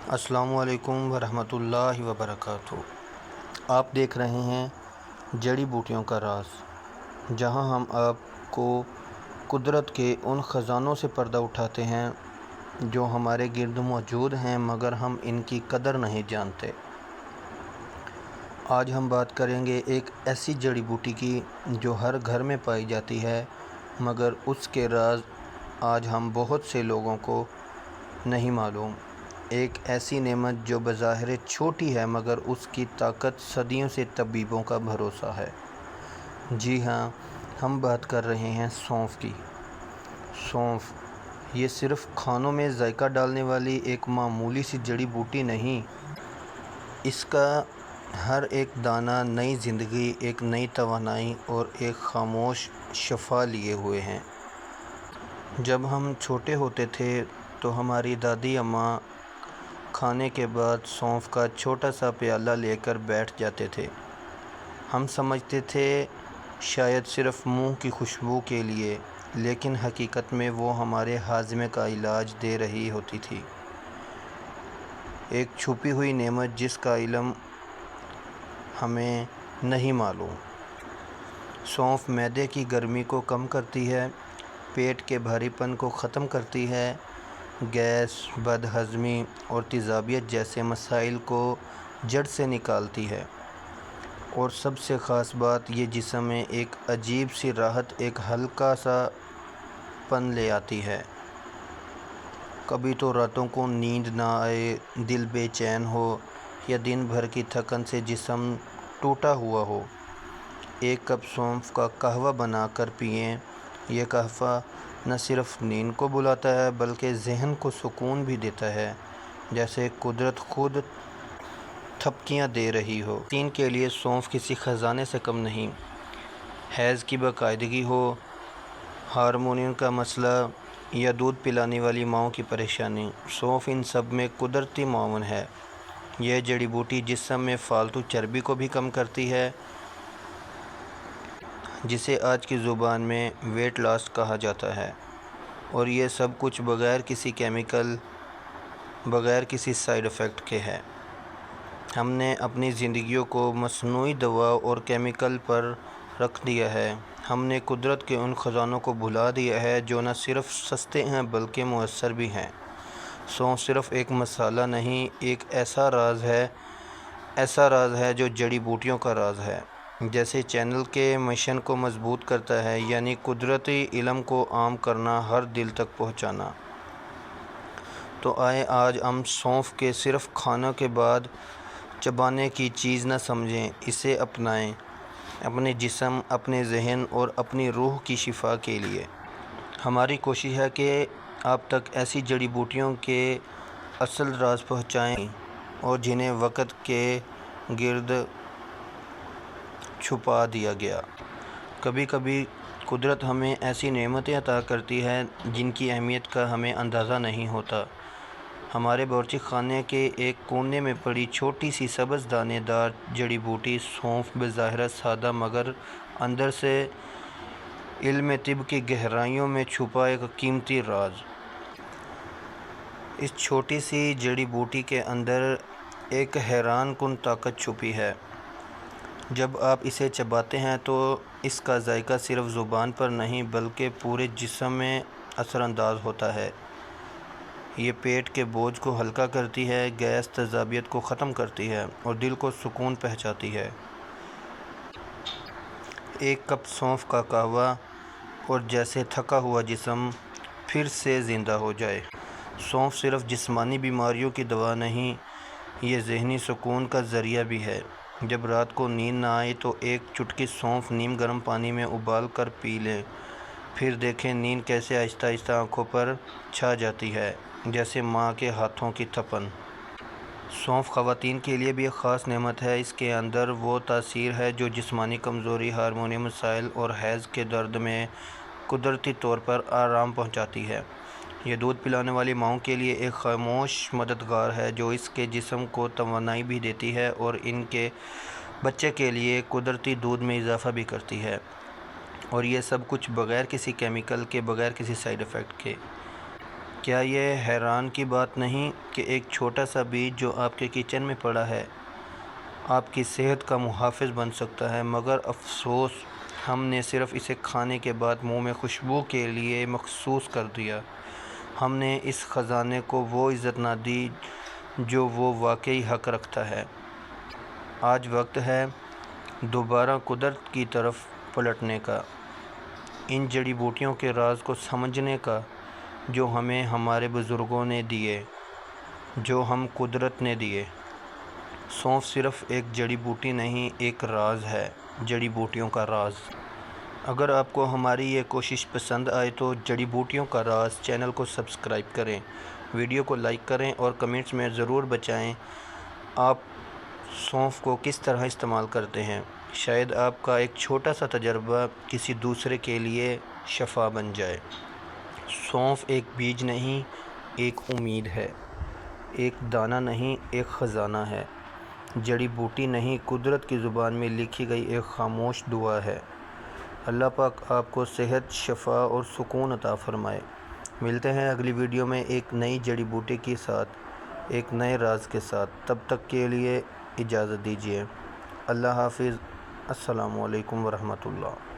السلام علیکم ورحمۃ اللہ وبرکاتہ۔ آپ دیکھ رہے ہیں جڑی بوٹیوں کا راز، جہاں ہم آپ کو قدرت کے ان خزانوں سے پردہ اٹھاتے ہیں جو ہمارے گرد موجود ہیں مگر ہم ان کی قدر نہیں جانتے۔ آج ہم بات کریں گے ایک ایسی جڑی بوٹی کی جو ہر گھر میں پائی جاتی ہے مگر اس کے راز آج ہم بہت سے لوگوں کو نہیں معلوم۔ ایک ایسی نعمت جو بظاہر چھوٹی ہے مگر اس کی طاقت صدیوں سے طبیبوں کا بھروسہ ہے۔ جی ہاں، ہم بات کر رہے ہیں سونف کی۔ سونف یہ صرف کھانوں میں ذائقہ ڈالنے والی ایک معمولی سی جڑی بوٹی نہیں، اس کا ہر ایک دانہ نئی زندگی، ایک نئی توانائی اور ایک خاموش شفا لیے ہوئے ہے۔ جب ہم چھوٹے ہوتے تھے تو ہماری دادی اماں کھانے کے بعد سونف کا چھوٹا سا پیالہ لے کر بیٹھ جاتے تھے۔ ہم سمجھتے تھے شاید صرف منہ کی خوشبو کے لیے، لیکن حقیقت میں وہ ہمارے ہاضمے کا علاج دے رہی ہوتی تھی۔ ایک چھپی ہوئی نعمت جس کا علم ہمیں نہیں معلوم۔ سونف معدے کی گرمی کو کم کرتی ہے، پیٹ کے بھاری پن کو ختم کرتی ہے، گیس، بد ہضمی اور تیزابیت جیسے مسائل کو جڑ سے نکالتی ہے، اور سب سے خاص بات یہ جسم میں ایک عجیب سی راحت، ایک ہلکا سا پن لے آتی ہے۔ کبھی تو راتوں کو نیند نہ آئے، دل بے چین ہو یا دن بھر کی تھکن سے جسم ٹوٹا ہوا ہو، ایک کپ سونف کا قہوہ بنا کر پئیں۔ یہ قہوہ نہ صرف نیند کو بلاتا ہے بلکہ ذہن کو سکون بھی دیتا ہے، جیسے قدرت خود تھپکیاں دے رہی ہو۔ خواتین کے لیے سونف کسی خزانے سے کم نہیں۔ حیض کی باقاعدگی ہو، ہارمونوں کا مسئلہ یا دودھ پلانے والی ماؤں کی پریشانی، سونف ان سب میں قدرتی معاون ہے۔ یہ جڑی بوٹی جسم میں فالتو چربی کو بھی کم کرتی ہے، جسے آج کی زبان میں ویٹ لاس کہا جاتا ہے، اور یہ سب کچھ بغیر کسی کیمیکل، بغیر کسی سائیڈ ایفیکٹ کے ہے۔ ہم نے اپنی زندگیوں کو مصنوعی دوا اور کیمیکل پر رکھ دیا ہے۔ ہم نے قدرت کے ان خزانوں کو بھلا دیا ہے جو نہ صرف سستے ہیں بلکہ مؤثر بھی ہیں۔ سونف صرف ایک مسالہ نہیں، ایک ایسا راز ہے جو جڑی بوٹیوں کا راز ہے، جیسے چینل کے مشن کو مضبوط کرتا ہے، یعنی قدرتی علم کو عام کرنا، ہر دل تک پہنچانا۔ تو آئے آج ہم سونف کے صرف کھانے کے بعد چبانے کی چیز نہ سمجھیں، اسے اپنائیں، اپنے جسم، اپنے ذہن اور اپنی روح کی شفا کے لیے۔ ہماری کوشش ہے کہ آپ تک ایسی جڑی بوٹیوں کے اصل راز پہنچائیں اور جنہیں وقت کے گرد چھپا دیا گیا۔ کبھی کبھی قدرت ہمیں ایسی نعمتیں عطا کرتی ہے جن کی اہمیت کا ہمیں اندازہ نہیں ہوتا۔ ہمارے باورچی خانے کے ایک کونے میں پڑی چھوٹی سی سبز دانے دار جڑی بوٹی سونف، بظاہر سادہ مگر اندر سے علم طب کی گہرائیوں میں چھپا ایک قیمتی راز۔ اس چھوٹی سی جڑی بوٹی کے اندر ایک حیران کن طاقت چھپی ہے۔ جب آپ اسے چباتے ہیں تو اس کا ذائقہ صرف زبان پر نہیں بلکہ پورے جسم میں اثر انداز ہوتا ہے۔ یہ پیٹ کے بوجھ کو ہلکا کرتی ہے، گیس، تیزابیت کو ختم کرتی ہے اور دل کو سکون پہنچاتی ہے۔ ایک کپ سونف کا قہوہ اور جیسے تھکا ہوا جسم پھر سے زندہ ہو جائے۔ سونف صرف جسمانی بیماریوں کی دوا نہیں، یہ ذہنی سکون کا ذریعہ بھی ہے۔ جب رات کو نیند نہ آئے تو ایک چٹکی سونف نیم گرم پانی میں ابال کر پی لیں، پھر دیکھیں نیند کیسے آہستہ آہستہ آنکھوں پر چھا جاتی ہے، جیسے ماں کے ہاتھوں کی تھپن۔ سونف خواتین کے لیے بھی ایک خاص نعمت ہے۔ اس کے اندر وہ تاثیر ہے جو جسمانی کمزوری، ہارمونی مسائل اور حیض کے درد میں قدرتی طور پر آرام پہنچاتی ہے۔ یہ دودھ پلانے والی ماؤں کے لیے ایک خاموش مددگار ہے جو اس کے جسم کو توانائی بھی دیتی ہے اور ان کے بچے کے لیے قدرتی دودھ میں اضافہ بھی کرتی ہے، اور یہ سب کچھ بغیر کسی کیمیکل کے، بغیر کسی سائیڈ ایفیکٹ کے۔ کیا یہ حیران کی بات نہیں کہ ایک چھوٹا سا بیج جو آپ کے کچن میں پڑا ہے آپ کی صحت کا محافظ بن سکتا ہے، مگر افسوس ہم نے صرف اسے کھانے کے بعد منہ میں خوشبو کے لیے مخصوص کر دیا۔ ہم نے اس خزانے کو وہ عزت نہ دی جو وہ واقعی حق رکھتا ہے۔ آج وقت ہے دوبارہ قدرت کی طرف پلٹنے کا، ان جڑی بوٹیوں کے راز کو سمجھنے کا جو ہمیں ہمارے بزرگوں نے دیے، جو ہم قدرت نے دیے۔ سونف صرف ایک جڑی بوٹی نہیں، ایک راز ہے، جڑی بوٹیوں کا راز۔ اگر آپ کو ہماری یہ کوشش پسند آئے تو جڑی بوٹیوں کا راز چینل کو سبسکرائب کریں، ویڈیو کو لائک کریں اور کمنٹس میں ضرور بتائیں آپ سونف کو کس طرح استعمال کرتے ہیں۔ شاید آپ کا ایک چھوٹا سا تجربہ کسی دوسرے کے لیے شفا بن جائے۔ سونف ایک بیج نہیں، ایک امید ہے، ایک دانہ نہیں، ایک خزانہ ہے، جڑی بوٹی نہیں، قدرت کی زبان میں لکھی گئی ایک خاموش دعا ہے۔ اللہ پاک آپ کو صحت، شفا اور سکون عطا فرمائے۔ ملتے ہیں اگلی ویڈیو میں ایک نئی جڑی بوٹی کے ساتھ، ایک نئے راز کے ساتھ۔ تب تک کے لیے اجازت دیجیے۔ اللہ حافظ۔ السلام علیکم ورحمۃ اللہ۔